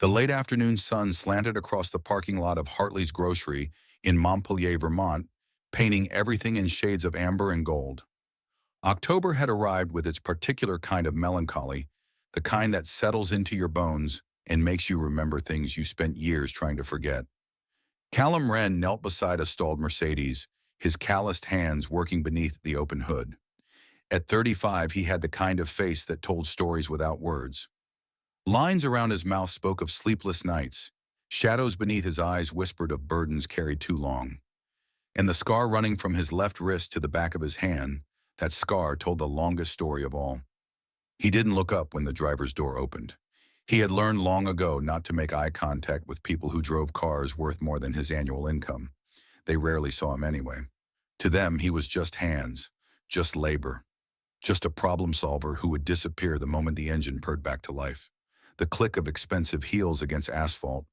The late afternoon sun slanted across the parking lot of Hartley's Grocery in Montpelier, Vermont, painting everything in shades of amber and gold. October had arrived with its particular kind of melancholy, the kind that settles into your bones and makes you remember things you spent years trying to forget. Callum Wren knelt beside a stalled Mercedes, his calloused hands working beneath the open hood. At 35, he had the kind of face that told stories without words. Lines around his mouth spoke of sleepless nights. Shadows beneath his eyes whispered of burdens carried too long. And the scar running from his left wrist to the back of his hand, that scar told the longest story of all. He didn't look up when the driver's door opened. He had learned long ago not to make eye contact with people who drove cars worth more than his annual income. They rarely saw him anyway. To them, he was just hands, just labor, just a problem solver who would disappear the moment the engine purred back to life. The click of expensive heels against asphalt,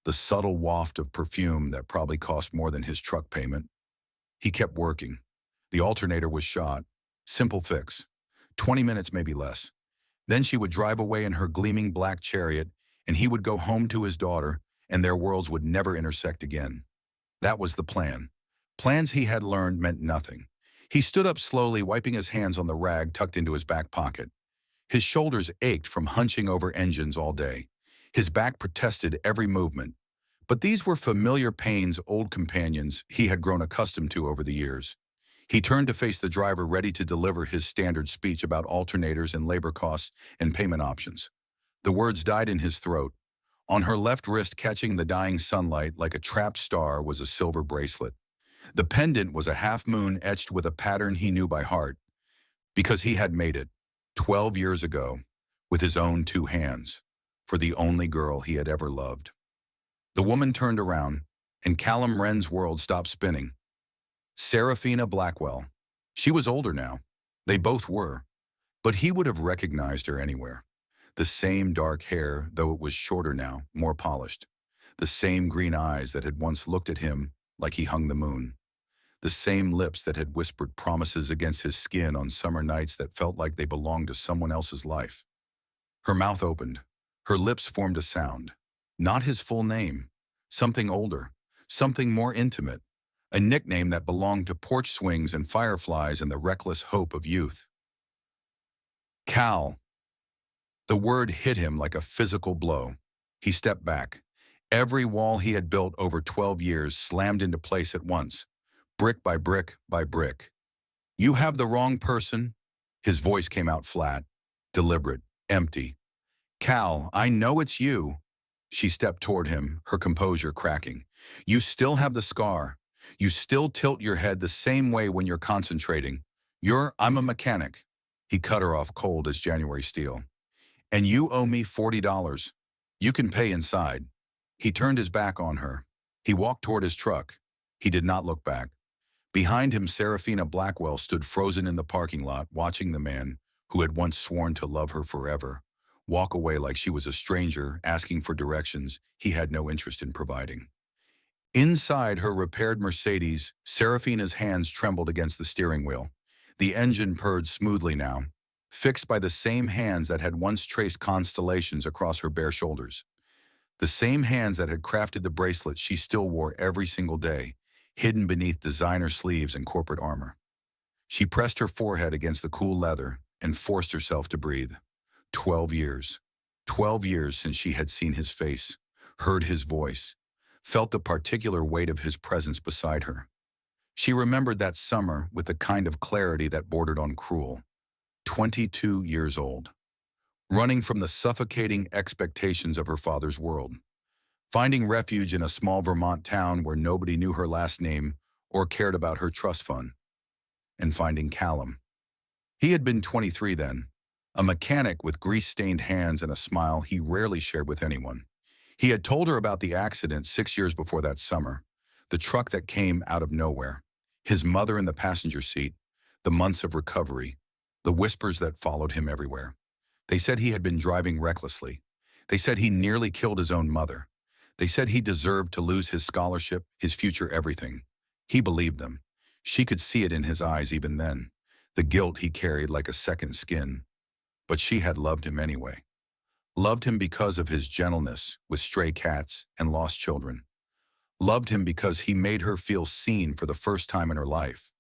the subtle waft of perfume that probably cost more than his truck payment. He kept working. The alternator was shot. Simple fix. 20 minutes, maybe less. Then she would drive away in her gleaming black chariot, and he would go home to his daughter, and their worlds would never intersect again. That was the plan. Plans he had learned meant nothing. He stood up slowly, wiping his hands on the rag tucked into his back pocket. His shoulders ached from hunching over engines all day. His back protested every movement. But these were familiar pains, old companions he had grown accustomed to over the years. He turned to face the driver, ready to deliver his standard speech about alternators and labor costs and payment options. The words died in his throat. On her left wrist, catching the dying sunlight like a trapped star, was a silver bracelet. The pendant was a half-moon etched with a pattern he knew by heart, because he had made it, 12 years ago, with his own two hands, for the only girl he had ever loved. The woman turned around, and Callum Wren's world stopped spinning. Seraphina Blackwell. She was older now. They both were. But he would have recognized her anywhere. The same dark hair, though it was shorter now, more polished. The same green eyes that had once looked at him like he hung the moon. The same lips that had whispered promises against his skin on summer nights that felt like they belonged to someone else's life. Her mouth opened. Her lips formed a sound. Not his full name. Something older. Something more intimate. A nickname that belonged to porch swings and fireflies and the reckless hope of youth. Cal. The word hit him like a physical blow. He stepped back. Every wall he had built over 12 years slammed into place at once, brick by brick by brick. You have the wrong person. His voice came out flat, deliberate, empty. Cal, I know it's you. She stepped toward him, her composure cracking. You still have the scar. You still tilt your head the same way when you're concentrating. I'm a mechanic. He cut her off cold as January steel. And you owe me $40. You can pay inside. He turned his back on her. He walked toward his truck. He did not look back. Behind him, Seraphina Blackwell stood frozen in the parking lot, watching the man, who had once sworn to love her forever, walk away like she was a stranger, asking for directions he had no interest in providing. Inside her repaired Mercedes, Seraphina's hands trembled against the steering wheel. The engine purred smoothly now, fixed by the same hands that had once traced constellations across her bare shoulders. The same hands that had crafted the bracelet she still wore every single day, hidden beneath designer sleeves and corporate armor. She pressed her forehead against the cool leather and forced herself to breathe. 12 years. 12 years since she had seen his face, heard his voice, felt the particular weight of his presence beside her. She remembered that summer with the kind of clarity that bordered on cruel. 22 years old. Running from the suffocating expectations of her father's world. Finding refuge in a small Vermont town where nobody knew her last name or cared about her trust fund. And finding Callum. He had been 23 then, a mechanic with grease-stained hands and a smile he rarely shared with anyone. He had told her about the accident 6 years before that summer, the truck that came out of nowhere, his mother in the passenger seat, the months of recovery, the whispers that followed him everywhere. They said he had been driving recklessly. They said he nearly killed his own mother. They said he deserved to lose his scholarship, his future, everything. He believed them. She could see it in his eyes even then, the guilt he carried like a second skin. But she had loved him anyway. Loved him because of his gentleness with stray cats and lost children. Loved him because he made her feel seen for the first time in her life.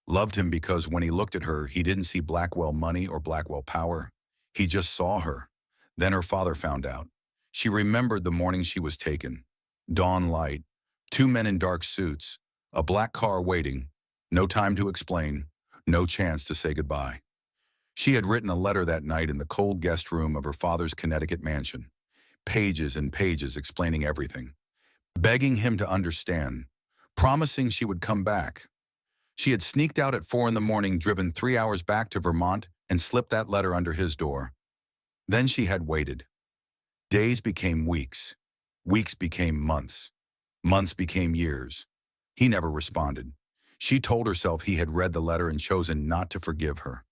Loved him because when he looked at her, he didn't see Blackwell money or Blackwell power. He just saw her. Then her father found out. She remembered the morning she was taken. Dawn light, two men in dark suits, a black car waiting, no time to explain, no chance to say goodbye. She had written a letter that night in the cold guest room of her father's Connecticut mansion. Pages and pages explaining everything. Begging him to understand. Promising she would come back. She had sneaked out at 4 in the morning, driven 3 hours back to Vermont, and slipped that letter under his door. Then she had waited. Days became weeks. Weeks became months. Months became years. He never responded. She told herself he had read the letter and chosen not to forgive her.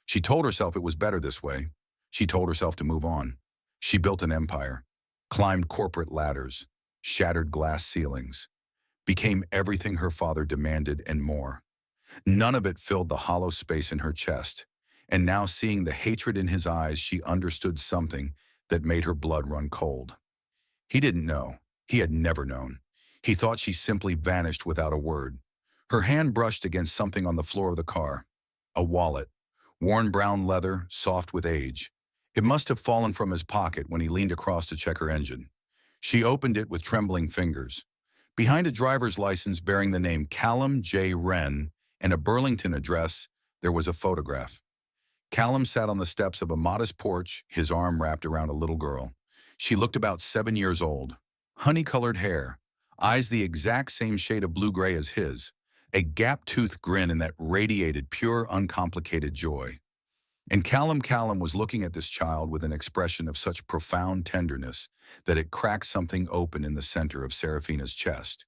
She told herself it was better this way. She told herself to move on. She built an empire, climbed corporate ladders, shattered glass ceilings, became everything her father demanded and more. None of it filled the hollow space in her chest, and now seeing the hatred in his eyes, she understood something that made her blood run cold. He didn't know. He had never known. He thought she simply vanished without a word. Her hand brushed against something on the floor of the car. A wallet. Worn brown leather, soft with age. It must have fallen from his pocket when he leaned across to check her engine. She opened it with trembling fingers. Behind a driver's license bearing the name Callum J. Wren and a Burlington address, there was a photograph. Callum sat on the steps of a modest porch, his arm wrapped around a little girl. She looked about 7 years old. Honey-colored hair, eyes the exact same shade of blue-gray as his, a gap-toothed grin that radiated pure, uncomplicated joy. And Callum was looking at this child with an expression of such profound tenderness that it cracked something open in the center of Serafina's chest.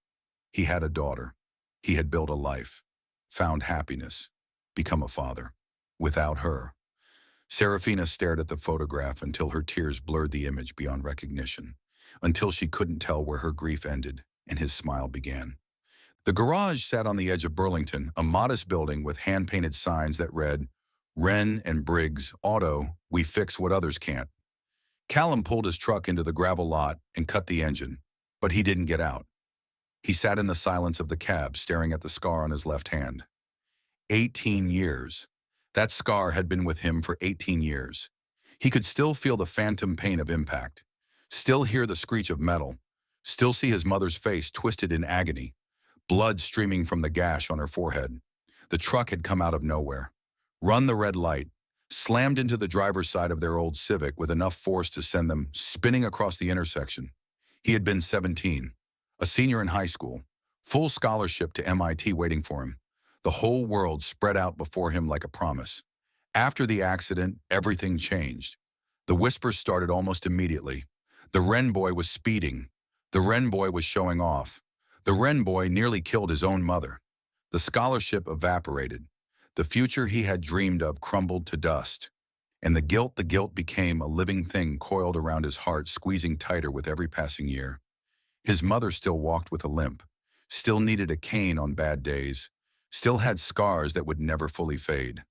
He had a daughter. He had built a life, found happiness, become a father. Without her. Serafina stared at the photograph until her tears blurred the image beyond recognition, until she couldn't tell where her grief ended and his smile began. The garage sat on the edge of Burlington, a modest building with hand-painted signs that read, Wren and Briggs Auto, we fix what others can't. Callum pulled his truck into the gravel lot and cut the engine, but he didn't get out. He sat in the silence of the cab, staring at the scar on his left hand. 18 years. That scar had been with him for 18 years. He could still feel the phantom pain of impact, still hear the screech of metal, still see his mother's face twisted in agony, blood streaming from the gash on her forehead. The truck had come out of nowhere, run the red light, slammed into the driver's side of their old Civic with enough force to send them spinning across the intersection. He had been 17, a senior in high school, full scholarship to MIT waiting for him. The whole world spread out before him like a promise. After the accident, everything changed. The whispers started almost immediately. The Wren boy was speeding. The Wren boy was showing off. The Wren boy nearly killed his own mother. The scholarship evaporated. The future he had dreamed of crumbled to dust. And the guilt became a living thing coiled around his heart, squeezing tighter with every passing year. His mother still walked with a limp, still needed a cane on bad days, still had scars that would never fully fade.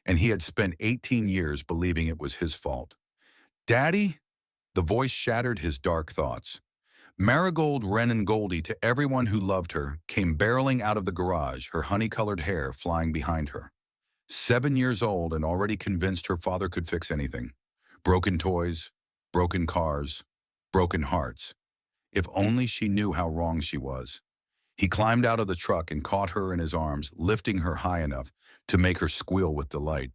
And he had spent 18 years believing it was his fault. Daddy? The voice shattered his dark thoughts. Marigold, Wren, and Goldie, to everyone who loved her, came barreling out of the garage, her honey-colored hair flying behind her. 7 years old and already convinced her father could fix anything. Broken toys, broken cars, broken hearts. If only she knew how wrong she was. He climbed out of the truck and caught her in his arms, lifting her high enough to make her squeal with delight.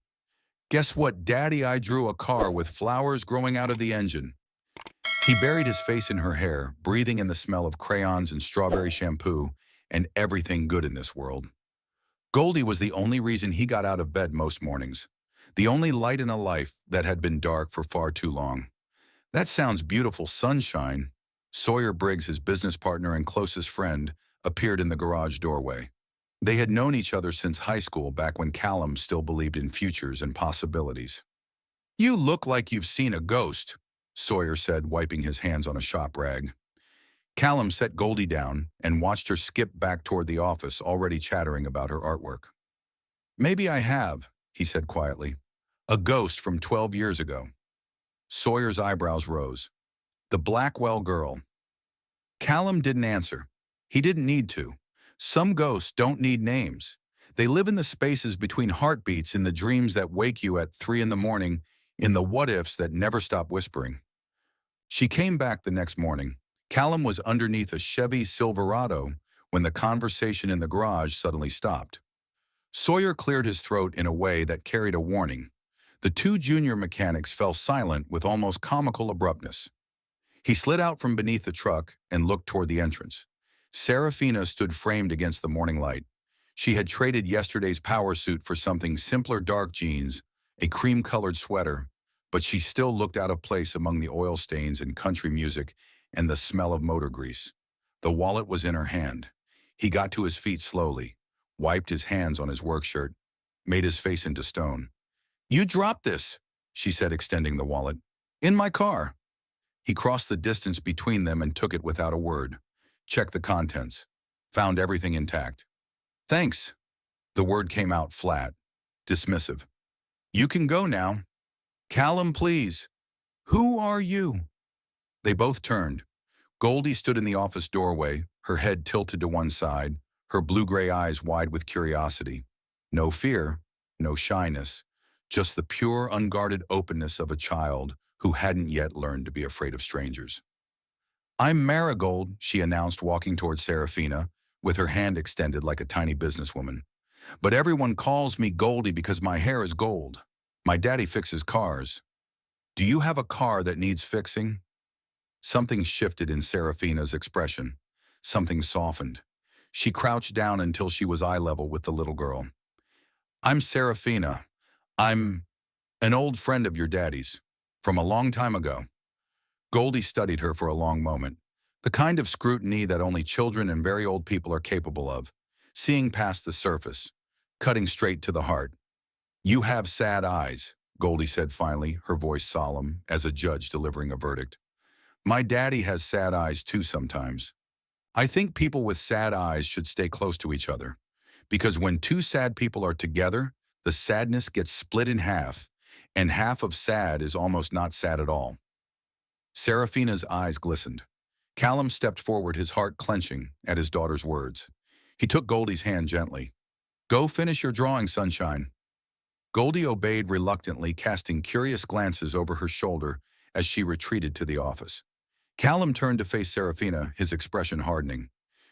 Guess what, Daddy? I drew a car with flowers growing out of the engine. He buried his face in her hair, breathing in the smell of crayons and strawberry shampoo and everything good in this world. Goldie was the only reason he got out of bed most mornings, the only light in a life that had been dark for far too long. That sounds beautiful, sunshine. Sawyer Briggs, his business partner and closest friend, appeared in the garage doorway. They had known each other since high school, back when Callum still believed in futures and possibilities. You look like you've seen a ghost, Sawyer said, wiping his hands on a shop rag. Callum set Goldie down and watched her skip back toward the office, already chattering about her artwork. Maybe I have, he said quietly. A ghost from 12 years ago. Sawyer's eyebrows rose. The Blackwell girl. Callum didn't answer. He didn't need to. Some ghosts don't need names. They live in the spaces between heartbeats, in the dreams that wake you at 3 in the morning, in the what-ifs that never stop whispering. She came back the next morning. Callum was underneath a Chevy Silverado when the conversation in the garage suddenly stopped. Sawyer cleared his throat in a way that carried a warning. The two junior mechanics fell silent with almost comical abruptness. He slid out from beneath the truck and looked toward the entrance. Serafina stood framed against the morning light. She had traded yesterday's power suit for something simpler: dark jeans, a cream-colored sweater, but she still looked out of place among the oil stains and country music and the smell of motor grease. The wallet was in her hand. He got to his feet slowly, wiped his hands on his work shirt, made his face into stone. "You dropped this," she said, extending the wallet. "In my car." He crossed the distance between them and took it without a word. Checked the contents. Found everything intact. "Thanks." The word came out flat, dismissive. "You can go now." "Callum, please." "Who are you?" They both turned. Goldie stood in the office doorway, her head tilted to one side, her blue-gray eyes wide with curiosity. No fear, no shyness, just the pure, unguarded openness of a child who hadn't yet learned to be afraid of strangers. "I'm Marigold," she announced, walking toward Serafina, with her hand extended like a tiny businesswoman. "But everyone calls me Goldie because my hair is gold. My daddy fixes cars. Do you have a car that needs fixing?" Something shifted in Serafina's expression. Something softened. She crouched down until she was eye level with the little girl. "I'm Serafina. I'm an old friend of your daddy's, from a long time ago." Goldie studied her for a long moment, the kind of scrutiny that only children and very old people are capable of, seeing past the surface, cutting straight to the heart. "You have sad eyes," Goldie said finally, her voice solemn as a judge delivering a verdict. "My daddy has sad eyes too sometimes. I think people with sad eyes should stay close to each other, because when two sad people are together, the sadness gets split in half, and half of sad is almost not sad at all." Serafina's eyes glistened. Callum stepped forward, his heart clenching at his daughter's words. He took Goldie's hand gently. "Go finish your drawing, sunshine." Goldie obeyed reluctantly, casting curious glances over her shoulder as she retreated to the office. Callum turned to face Serafina, his expression hardening.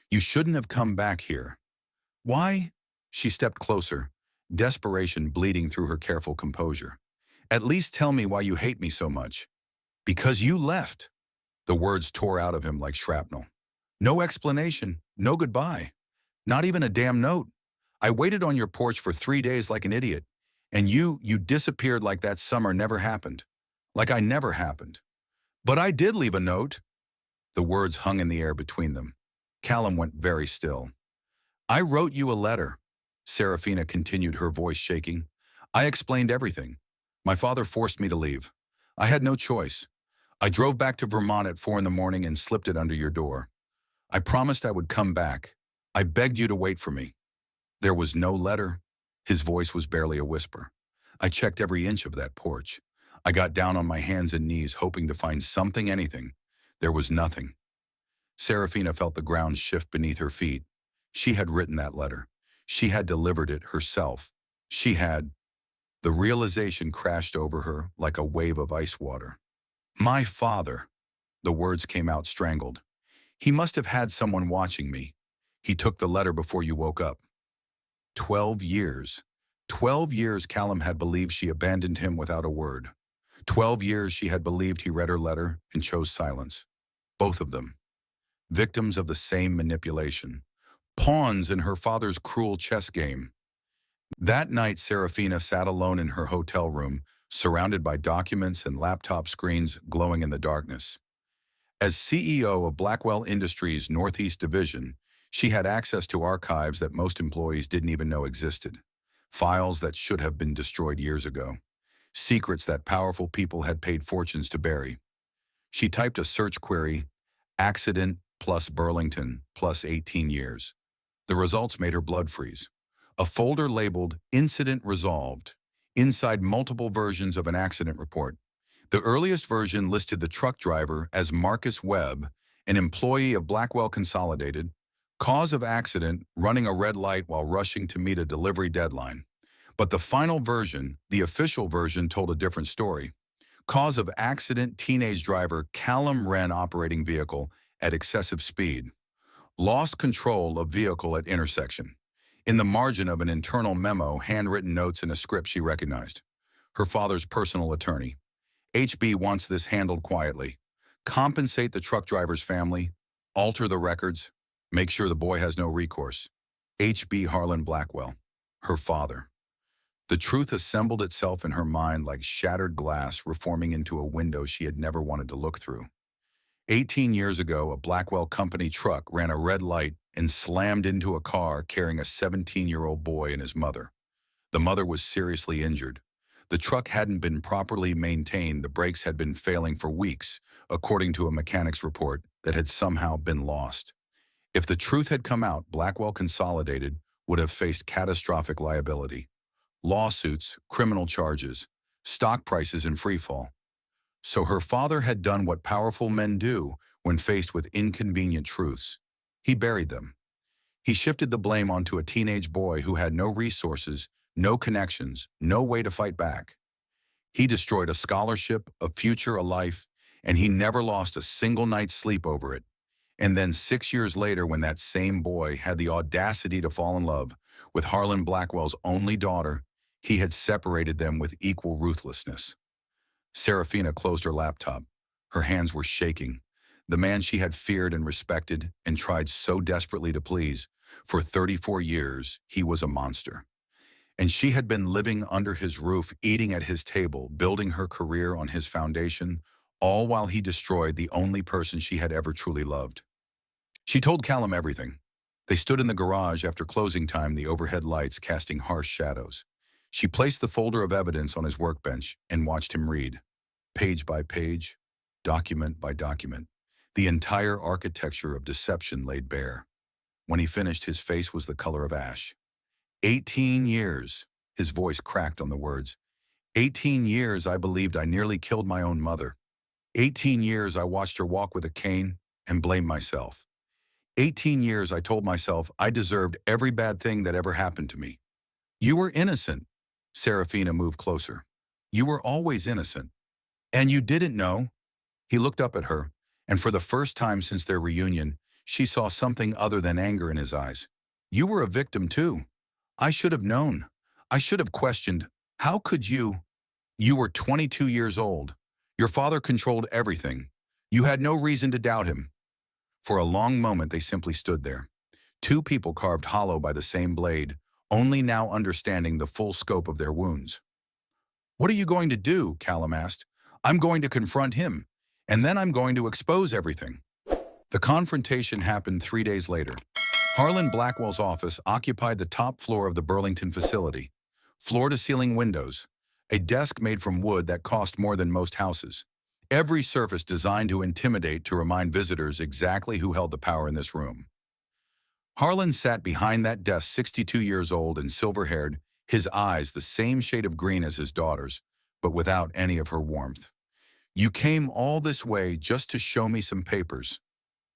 "You shouldn't have come back here." "Why?" She stepped closer, desperation bleeding through her careful composure. "At least tell me why you hate me so much." "Because you left." The words tore out of him like shrapnel. "No explanation, no goodbye, not even a damn note. I waited on your porch for 3 days like an idiot, and you disappeared like that summer never happened. Like I never happened." "But I did leave a note." The words hung in the air between them. Callum went very still. "I wrote you a letter," Serafina continued, her voice shaking. "I explained everything. My father forced me to leave. I had no choice. I drove back to Vermont at 4 in the morning and slipped it under your door. I promised I would come back. I begged you to wait for me." There was no letter. His voice was barely a whisper. "I checked every inch of that porch. I got down on my hands and knees, hoping to find something, anything. There was nothing." Serafina felt the ground shift beneath her feet. She had written that letter. She had delivered it herself. She had. The realization crashed over her like a wave of ice water. "My father." The words came out strangled. "He must have had someone watching me. He took the letter before you woke up." 12 years. 12 years Callum had believed she abandoned him without a word. 12 years she had believed he read her letter and chose silence. Both of them. Victims of the same manipulation. Pawns in her father's cruel chess game. That night, Serafina sat alone in her hotel room, surrounded by documents and laptop screens glowing in the darkness. As CEO of Blackwell Industries' Northeast Division, she had access to archives that most employees didn't even know existed. Files that should have been destroyed years ago. Secrets that powerful people had paid fortunes to bury. She typed a search query, accident plus Burlington plus 18 years. The results made her blood freeze. A folder labeled Incident Resolved, inside multiple versions of an accident report. The earliest version listed the truck driver as Marcus Webb, an employee of Blackwell Consolidated, cause of accident running a red light while rushing to meet a delivery deadline. But the final version, the official version, told a different story. Cause of accident, teenage driver Callum Wren operating vehicle at excessive speed. Lost control of vehicle at intersection. In the margin of an internal memo, handwritten notes and a script she recognized. Her father's personal attorney. HB wants this handled quietly. Compensate the truck driver's family, alter the records, make sure the boy has no recourse. HB Harlan Blackwell, her father. The truth assembled itself in her mind like shattered glass reforming into a window she had never wanted to look through. 18 years ago, a Blackwell company truck ran a red light and slammed into a car carrying a 17-year-old boy and his mother. The mother was seriously injured. The truck hadn't been properly maintained. The brakes had been failing for weeks, according to a mechanic's report that had somehow been lost. If the truth had come out, Blackwell Consolidated would have faced catastrophic liability. Lawsuits, criminal charges, stock prices in freefall. So her father had done what powerful men do when faced with inconvenient truths. He buried them. He shifted the blame onto a teenage boy who had no resources, no connections, no way to fight back. He destroyed a scholarship, a future, a life, and he never lost a single night's sleep over it. And then 6 years later, when that same boy had the audacity to fall in love with Harlan Blackwell's only daughter, he had separated them with equal ruthlessness. Serafina closed her laptop. Her hands were shaking. The man she had feared and respected and tried so desperately to please, for 34 years, he was a monster. And she had been living under his roof, eating at his table, building her career on his foundation, all while he destroyed the only person she had ever truly loved. She told Callum everything. They stood in the garage after closing time, the overhead lights casting harsh shadows. She placed the folder of evidence on his workbench and watched him read, page by page, document by document. The entire architecture of deception laid bare. When he finished, his face was the color of ash. 18 years, his voice cracked on the words. 18 years I believed I nearly killed my own mother. 18 years I watched her walk with a cane and blamed myself. 18 years I told myself I deserved every bad thing that ever happened to me. You were innocent. Serafina moved closer. You were always innocent. And you didn't know. He looked up at her, and for the first time since their reunion, she saw something other than anger in his eyes. You were a victim too. I should have known. I should have questioned. How could you? You were 22 years old. Your father controlled everything. You had no reason to doubt him. For a long moment, they simply stood there. Two people carved hollow by the same blade, only now understanding the full scope of their wounds. What are you going to do? Callum asked. I'm going to confront him, and then I'm going to expose everything. The confrontation happened 3 days later. Harlan Blackwell's office occupied the top floor of the Burlington facility. Floor-to-ceiling windows, a desk made from wood that cost more than most houses. Every surface designed to intimidate, to remind visitors exactly who held the power in this room. Harlan sat behind that desk, 62 years old and silver-haired, his eyes the same shade of green as his daughter's, but without any of her warmth. You came all this way just to show me some papers.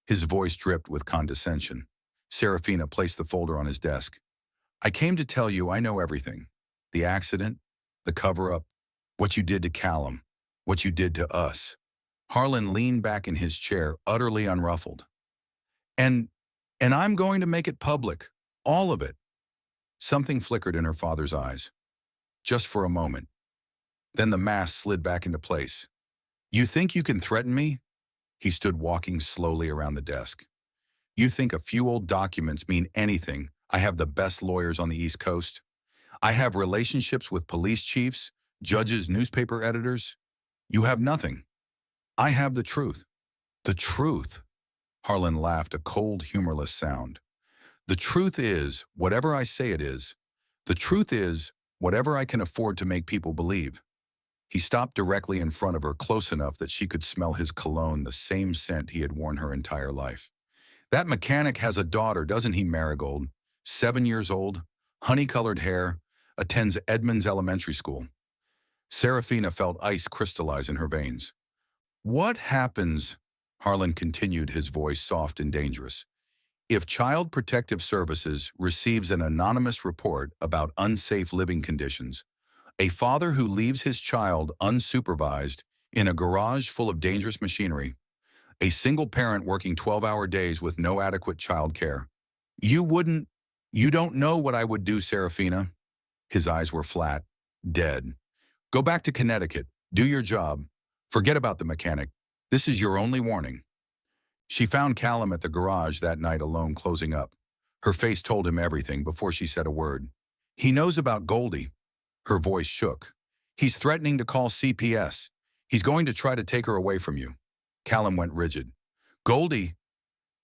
His voice dripped with condescension. Serafina placed the folder on his desk. I came to tell you I know everything. The accident, the cover-up, what you did to Callum, what you did to us. Harlan leaned back in his chair, utterly unruffled. And I'm going to make it public. All of it. Something flickered in her father's eyes. Just for a moment. Then the mask slid back into place. You think you can threaten me? He stood walking slowly around the desk. You think a few old documents mean anything? I have the best lawyers on the East Coast. I have relationships with police chiefs, judges, newspaper editors. You have nothing. I have the truth. The truth. Harlan laughed, a cold, humorless sound. The truth is, whatever I say it is. The truth is, whatever I can afford to make people believe. He stopped directly in front of her, close enough that she could smell his cologne, the same scent he had worn her entire life. That mechanic has a daughter, doesn't he, Marigold? 7 years old, honey-colored hair, attends Edmonds Elementary School. Serafina felt ice crystallize in her veins. What happens, Harlan continued, his voice soft and dangerous, if Child Protective Services receives an anonymous report about unsafe living conditions? A father who leaves his child unsupervised in a garage full of dangerous machinery, a single parent working 12-hour days with no adequate child care. You wouldn't, you don't know what I would do, Serafina. His eyes were flat, dead. Go back to Connecticut, do your job. Forget about the mechanic. This is your only warning. She found Callum at the garage that night alone, closing up. Her face told him everything before she said a word. He knows about Goldie. Her voice shook. He's threatening to call CPS. He's going to try to take her away from you. Callum went rigid. Goldie,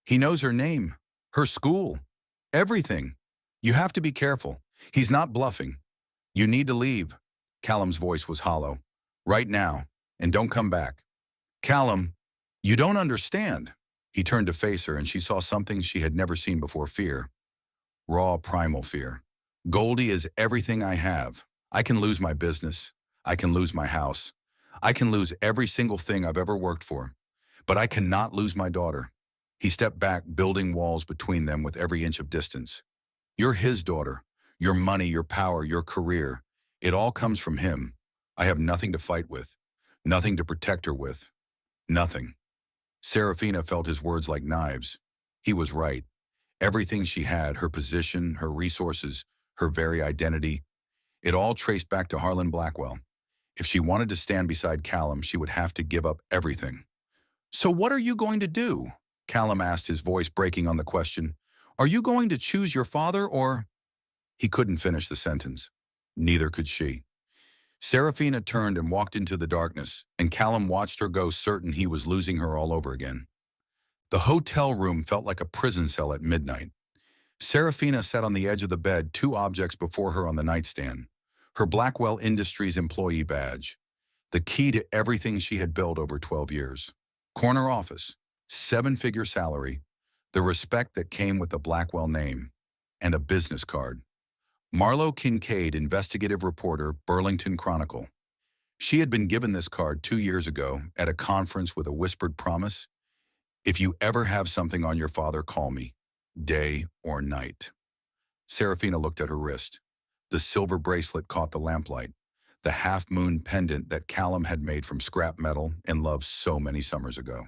he knows her name, her school, everything. You have to be careful. He's not bluffing. You need to leave. Callum's voice was hollow. Right now, and don't come back. Callum, you don't understand. He turned to face her and she saw something she had never seen before: fear. Raw, primal fear. Goldie is everything I have. I can lose my business. I can lose my house. I can lose every single thing I've ever worked for. But I cannot lose my daughter. He stepped back, building walls between them with every inch of distance. You're his daughter. Your money, your power, your career. It all comes from him. I have nothing to fight with. Nothing to protect her with. Nothing. Serafina felt his words like knives. He was right. Everything she had, her position, her resources, her very identity, it all traced back to Harlan Blackwell. If she wanted to stand beside Callum, she would have to give up everything. So what are you going to do? Callum asked, his voice breaking on the question. Are you going to choose your father or? He couldn't finish the sentence. Neither could she. Serafina turned and walked into the darkness, and Callum watched her go, certain he was losing her all over again. The hotel room felt like a prison cell at midnight. Serafina sat on the edge of the bed, two objects before her on the nightstand. Her Blackwell Industries employee badge, the key to everything she had built over 12 years. Corner office, 7-figure salary, the respect that came with the Blackwell name, and a business card. Marlo Kincaid, investigative reporter, Burlington Chronicle. She had been given this card 2 years ago at a conference with a whispered promise: if you ever have something on your father, call me, day or night. Serafina looked at her wrist. The silver bracelet caught the lamplight, the half-moon pendant that Callum had made from scrap metal and loved so many summers ago.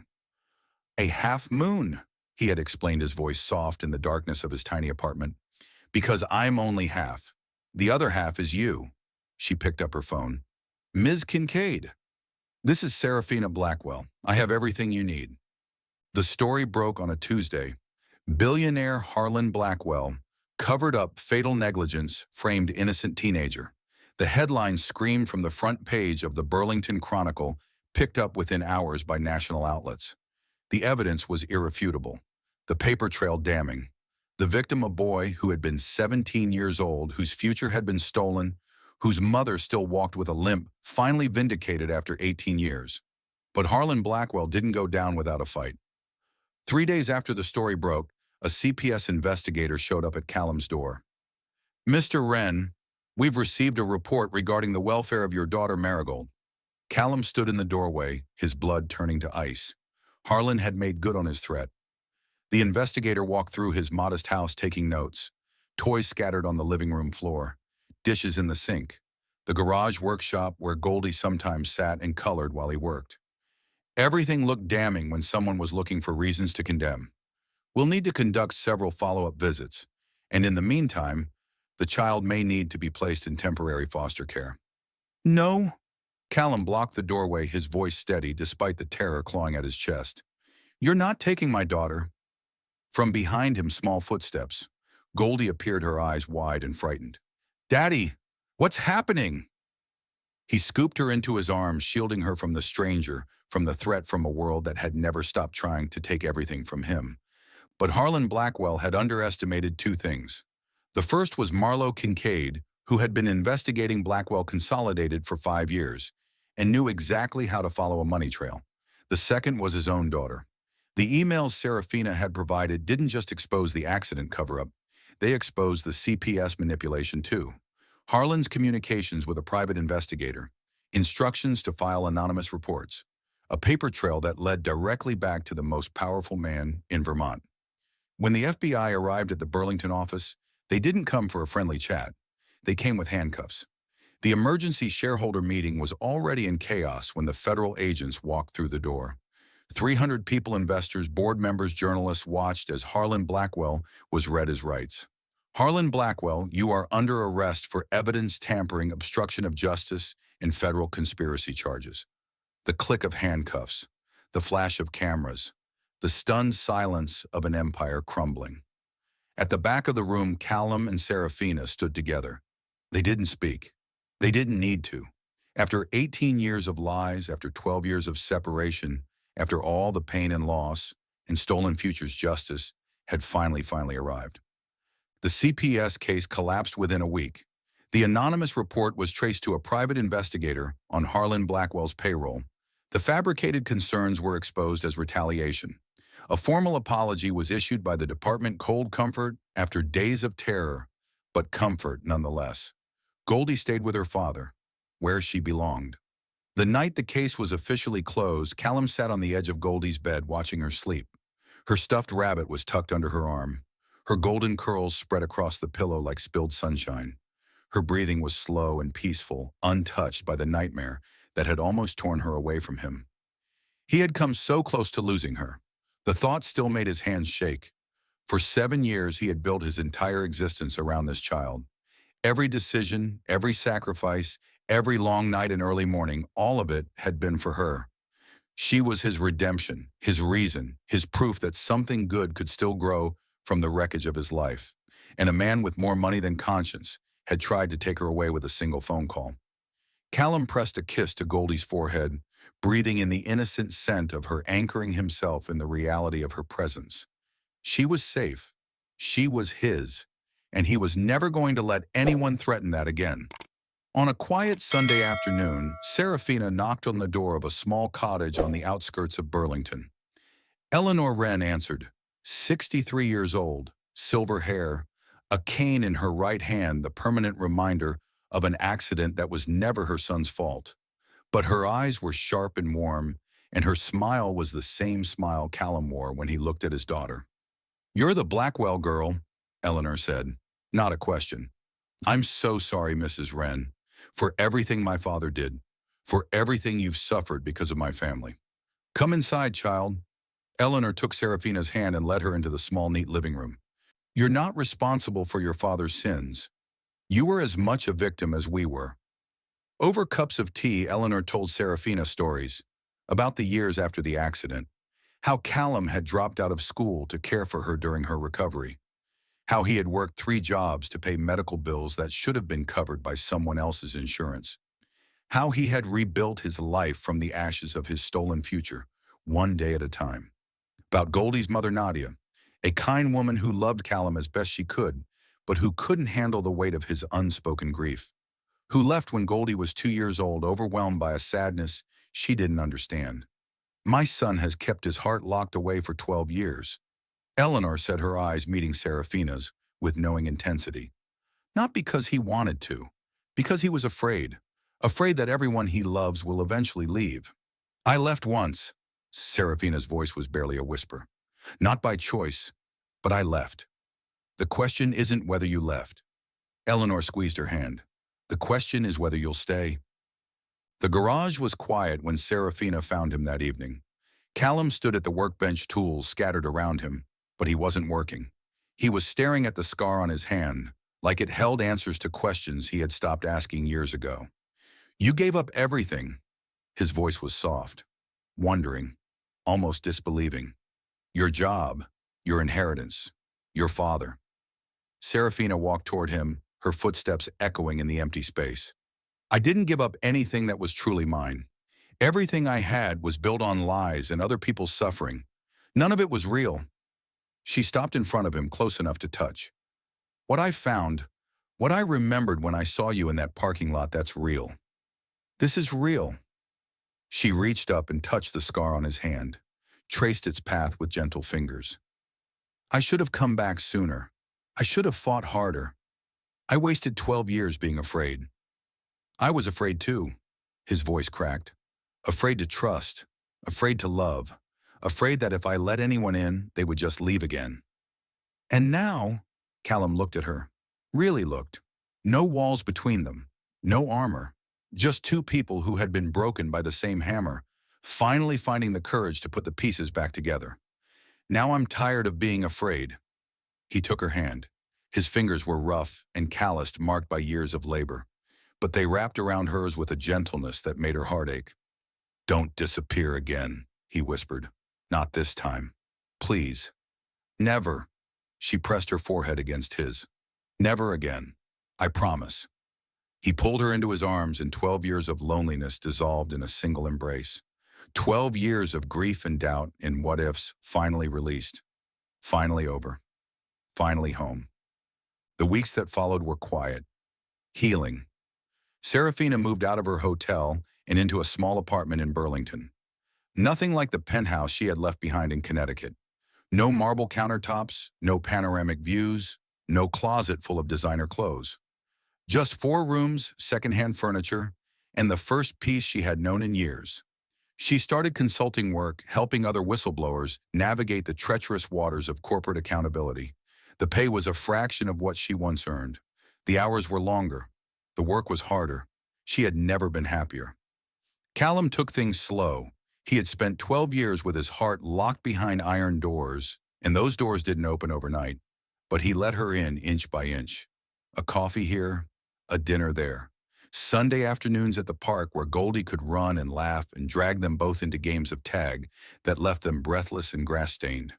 A half-moon, he had explained, his voice soft in the darkness of his tiny apartment. Because I'm only half. The other half is you. She picked up her phone. Ms. Kincaid. This is Serafina Blackwell. I have everything you need. The story broke on a Tuesday. Billionaire Harlan Blackwell covered up fatal negligence, framed innocent teenager. The headline screamed from the front page of the Burlington Chronicle, picked up within hours by national outlets. The evidence was irrefutable. The paper trail damning. The victim, a boy who had been 17 years old, whose future had been stolen, whose mother still walked with a limp, finally vindicated after 18 years. But Harlan Blackwell didn't go down without a fight. 3 days after the story broke, a CPS investigator showed up at Callum's door. Mr. Wren, we've received a report regarding the welfare of your daughter Marigold. Callum stood in the doorway, his blood turning to ice. Harlan had made good on his threat. The investigator walked through his modest house taking notes. Toys scattered on the living room floor. Dishes in the sink. The garage workshop where Goldie sometimes sat and colored while he worked. Everything looked damning when someone was looking for reasons to condemn. We'll need to conduct several follow-up visits, and in the meantime, the child may need to be placed in temporary foster care. No. Callum blocked the doorway, his voice steady despite the terror clawing at his chest. You're not taking my daughter. From behind him, small footsteps. Goldie appeared, her eyes wide and frightened. Daddy, what's happening? He scooped her into his arms, shielding her from the stranger, from the threat from a world that had never stopped trying to take everything from him. But Harlan Blackwell had underestimated two things. The first was Marlo Kincaid, who had been investigating Blackwell Consolidated for 5 years and knew exactly how to follow a money trail. The second was his own daughter. The emails Serafina had provided didn't just expose the accident cover-up, they exposed the CPS manipulation too. Harlan's communications with a private investigator. instructions to file anonymous reports, a paper trail that led directly back to the most powerful man in Vermont. When the FBI arrived at the Burlington office, they didn't come for a friendly chat. They came with handcuffs. The emergency shareholder meeting was already in chaos when the federal agents walked through the door. 300 people, investors, board members, journalists watched as Harlan Blackwell was read his rights. Harlan Blackwell, you are under arrest for evidence tampering, obstruction of justice, and federal conspiracy charges. The click of handcuffs, the flash of cameras, the stunned silence of an empire crumbling. At the back of the room, Callum and Serafina stood together. They didn't speak. They didn't need to. After 18 years of lies, after 12 years of separation, after all the pain and loss, and stolen futures, justice had finally arrived. The CPS case collapsed within a week. The anonymous report was traced to a private investigator on Harlan Blackwell's payroll. The fabricated concerns were exposed as retaliation. A formal apology was issued by the department. Cold comfort after days of terror, but comfort nonetheless. Goldie stayed with her father, where she belonged. The night the case was officially closed, Callum sat on the edge of Goldie's bed watching her sleep. Her stuffed rabbit was tucked under her arm. Her golden curls spread across the pillow like spilled sunshine. Her breathing was slow and peaceful, untouched by the nightmare that had almost torn her away from him. He had come so close to losing her. The thought still made his hands shake. For 7 years, he had built his entire existence around this child. Every decision, every sacrifice, every long night and early morning, all of it had been for her. She was his redemption, his reason, his proof that something good could still grow from the wreckage of his life. And a man with more money than conscience had tried to take her away with a single phone call. Callum pressed a kiss to Goldie's forehead, breathing in the innocent scent of her, anchoring himself in the reality of her presence. She was safe. She was his. And he was never going to let anyone threaten that again. On a quiet Sunday afternoon, Serafina knocked on the door of a small cottage on the outskirts of Burlington. Eleanor Wren answered, 63 years old, silver hair, a cane in her right hand, the permanent reminder of an accident that was never her son's fault. But her eyes were sharp and warm, and her smile was the same smile Callum wore when he looked at his daughter. "You're the Blackwell girl," Eleanor said. "Not a question. I'm so sorry, Mrs. Wren, for everything my father did, for everything you've suffered because of my family. Come inside, child." Eleanor took Serafina's hand and led her into the small, neat living room. "You're not responsible for your father's sins. You were as much a victim as we were." Over cups of tea, Eleanor told Serafina stories about the years after the accident, how Callum had dropped out of school to care for her during her recovery, how he had worked 3 jobs to pay medical bills that should have been covered by someone else's insurance, how he had rebuilt his life from the ashes of his stolen future, one day at a time. About Goldie's mother, Nadia, a kind woman who loved Callum as best she could, but who couldn't handle the weight of his unspoken grief, who left when Goldie was 2 years old, overwhelmed by a sadness she didn't understand. "My son has kept his heart locked away for 12 years. Eleanor said, her eyes meeting Serafina's with knowing intensity. "Not because he wanted to, because he was afraid that everyone he loves will eventually leave. I left once." Serafina's voice was barely a whisper. "Not by choice, but I left. The question isn't whether you left." Eleanor squeezed her hand. "The question is whether you'll stay." The garage was quiet when Serafina found him that evening. Callum stood at the workbench, tools scattered around him, but he wasn't working. He was staring at the scar on his hand, like it held answers to questions he had stopped asking years ago. "You gave up everything." His voice was soft, wondering, almost disbelieving. "Your job, your inheritance, your father." Serafina walked toward him, her footsteps echoing in the empty space. "I didn't give up anything that was truly mine. Everything I had was built on lies and other people's suffering. None of it was real." She stopped in front of him, close enough to touch. "What I found, what I remembered when I saw you in that parking lot, that's real. This is real." She reached up and touched the scar on his hand, traced its path with gentle fingers. "I should have come back sooner. I should have fought harder. I wasted 12 years being afraid. I was afraid too. His voice cracked. Afraid to trust, afraid to love, afraid that if I let anyone in, they would just leave again. And now, Callum looked at her. Really looked. No walls between them. No armor. Just two people who had been broken by the same hammer, finally finding the courage to put the pieces back together. Now I'm tired of being afraid. He took her hand. His fingers were rough and calloused, marked by years of labor, but they wrapped around hers with a gentleness that made her heart ache. Don't disappear again, he whispered. Not this time. Please. Never. She pressed her forehead against his. Never again. I promise. He pulled her into his arms, and 12 years of loneliness dissolved in a single embrace. 12 years of grief and doubt and what-ifs finally released. Finally over. Finally home. The weeks that followed were quiet. Healing. Serafina moved out of her hotel and into a small apartment in Burlington. Nothing like the penthouse she had left behind in Connecticut. No marble countertops, no panoramic views, no closet full of designer clothes. Just 4 rooms, secondhand furniture, and the first peace she had known in years. She started consulting work, helping other whistleblowers navigate the treacherous waters of corporate accountability. The pay was a fraction of what she once earned. The hours were longer. The work was harder. She had never been happier. Callum took things slow. He had spent 12 years with his heart locked behind iron doors, and those doors didn't open overnight. But he let her in inch by inch. A coffee here, a dinner there. Sunday afternoons at the park where Goldie could run and laugh and drag them both into games of tag that left them breathless and grass-stained.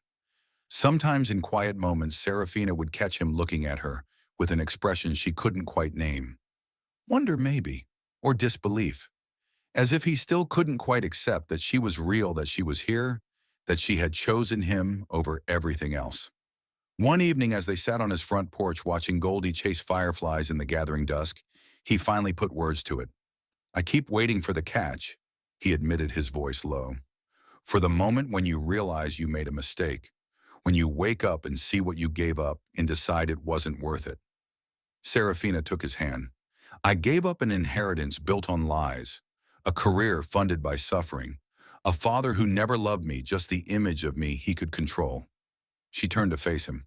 Sometimes in quiet moments, Serafina would catch him looking at her with an expression she couldn't quite name. Wonder maybe, or disbelief. As if he still couldn't quite accept that she was real, that she was here, that she had chosen him over everything else. One evening, as they sat on his front porch watching Goldie chase fireflies in the gathering dusk, he finally put words to it. I keep waiting for the catch, he admitted, his voice low. For the moment when you realize you made a mistake, when you wake up and see what you gave up and decide it wasn't worth it. Serafina took his hand. I gave up an inheritance built on lies, a career funded by suffering, a father who never loved me, just the image of me he could control. She turned to face him.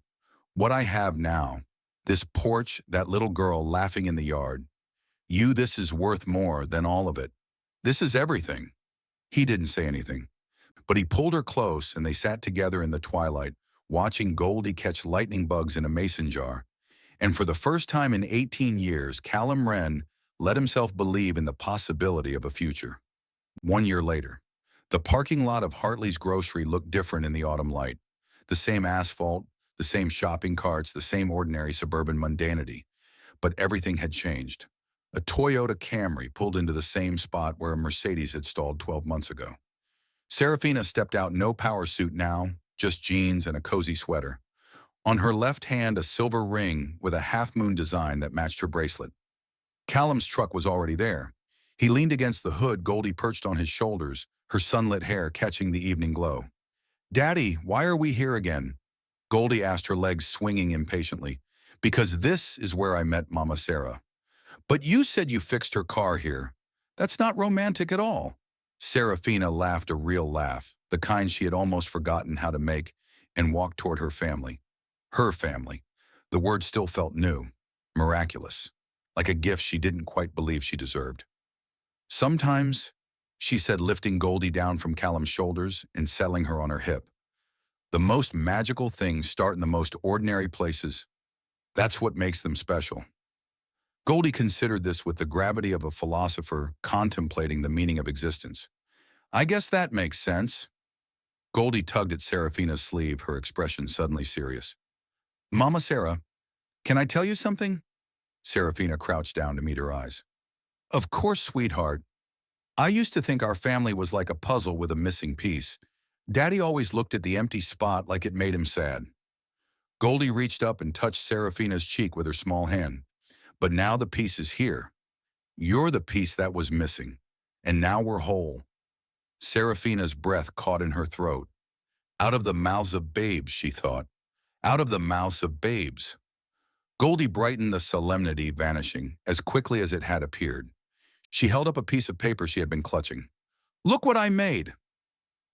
What I have now, this porch, that little girl laughing in the yard, this is worth more than all of it. This is everything. He didn't say anything, but he pulled her close and they sat together in the twilight, watching Goldie catch lightning bugs in a mason jar. And for the first time in 18 years, Callum Wren let himself believe in the possibility of a future. 1 year later, the parking lot of Hartley's grocery looked different in the autumn light. The same asphalt, the same shopping carts, the same ordinary suburban mundanity. But everything had changed. A Toyota Camry pulled into the same spot where a Mercedes had stalled 12 months ago. Serafina stepped out, no power suit now, just jeans and a cozy sweater. On her left hand, a silver ring with a half-moon design that matched her bracelet. Callum's truck was already there. He leaned against the hood, Goldie perched on his shoulders, her sunlit hair catching the evening glow. Daddy, why are we here again? Goldie asked, her legs swinging impatiently. Because this is where I met Mama Sarah. But you said you fixed her car here. That's not romantic at all. Serafina laughed a real laugh, the kind she had almost forgotten how to make, and walked toward her family. Her family. The word still felt new, miraculous, like a gift she didn't quite believe she deserved. Sometimes, she said, lifting Goldie down from Callum's shoulders and settling her on her hip, the most magical things start in the most ordinary places. That's what makes them special. Goldie considered this with the gravity of a philosopher contemplating the meaning of existence. I guess that makes sense. Goldie tugged at Serafina's sleeve, her expression suddenly serious. Mama Sarah, can I tell you something? Serafina crouched down to meet her eyes. Of course, sweetheart. I used to think our family was like a puzzle with a missing piece. Daddy always looked at the empty spot like it made him sad. Goldie reached up and touched Serafina's cheek with her small hand. But now the piece is here. You're the piece that was missing. And now we're whole. Serafina's breath caught in her throat. Out of the mouths of babes, she thought. Out of the mouths of babes. Goldie brightened, the solemnity vanishing as quickly as it had appeared. She held up a piece of paper she had been clutching. Look what I made!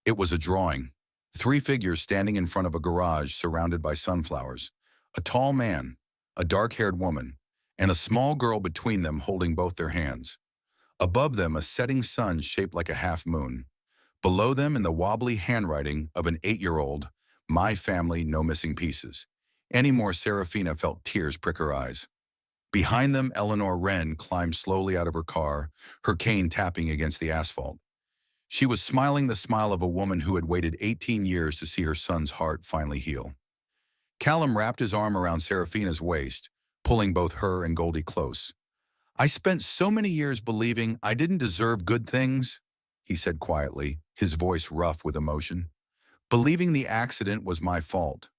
It was a drawing. Three figures standing in front of a garage surrounded by sunflowers. A tall man, a dark-haired woman, and a small girl between them holding both their hands. Above them, a setting sun shaped like a half-moon. Below them, in the wobbly handwriting of an 8-year-old, "My family, no missing pieces." Anymore, Serafina felt tears prick her eyes. Behind them, Eleanor Wren climbed slowly out of her car, her cane tapping against the asphalt. She was smiling the smile of a woman who had waited 18 years to see her son's heart finally heal. Callum wrapped his arm around Serafina's waist, pulling both her and Goldie close. "I spent so many years believing I didn't deserve good things," he said quietly, his voice rough with emotion. "Believing the accident was my fault.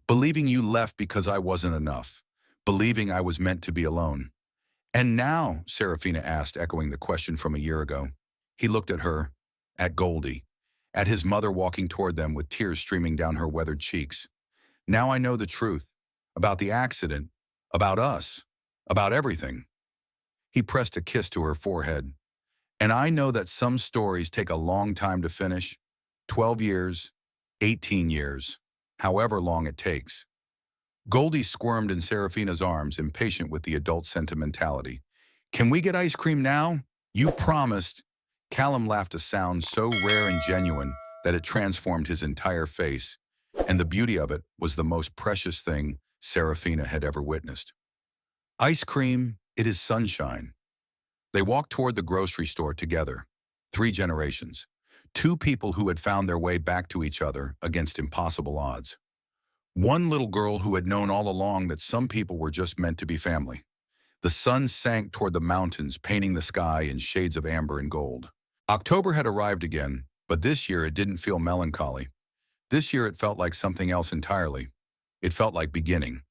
Believing you left because I wasn't enough. Believing I was meant to be alone." "And now?" Serafina asked, echoing the question from a year ago. He looked at her, at Goldie, at his mother walking toward them with tears streaming down her weathered cheeks. "Now I know the truth. About the accident. About us. About everything." He pressed a kiss to her forehead. "And I know that some stories take a long time to finish. 12 years, 18 years, however long it takes." Goldie squirmed in Serafina's arms, impatient with the adult sentimentality. "Can we get ice cream now? You promised." Callum laughed, a sound so rare and genuine that it transformed his entire face, and the beauty of it was the most precious thing Serafina had ever witnessed. Ice cream, it is sunshine. They walked toward the grocery store together, 3 generations, two people who had found their way back to each other against impossible odds. One little girl who had known all along that some people were just meant to be family. The sun sank toward the mountains, painting the sky in shades of amber and gold. October had arrived again, but this year it didn't feel melancholy. This year it felt like something else entirely. It felt like beginning.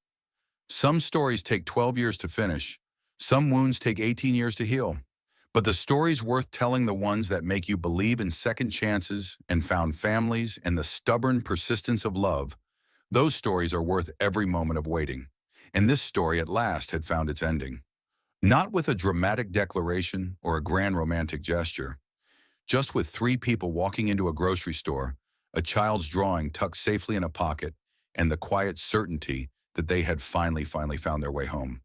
Some stories take 12 years to finish. Some wounds take 18 years to heal. But the stories worth telling, the ones that make you believe in second chances and found families and the stubborn persistence of love, those stories are worth every moment of waiting. And this story at last had found its ending. Not with a dramatic declaration or a grand romantic gesture, just with 3 people walking into a grocery store, a child's drawing tucked safely in a pocket, and the quiet certainty that they had finally found their way home.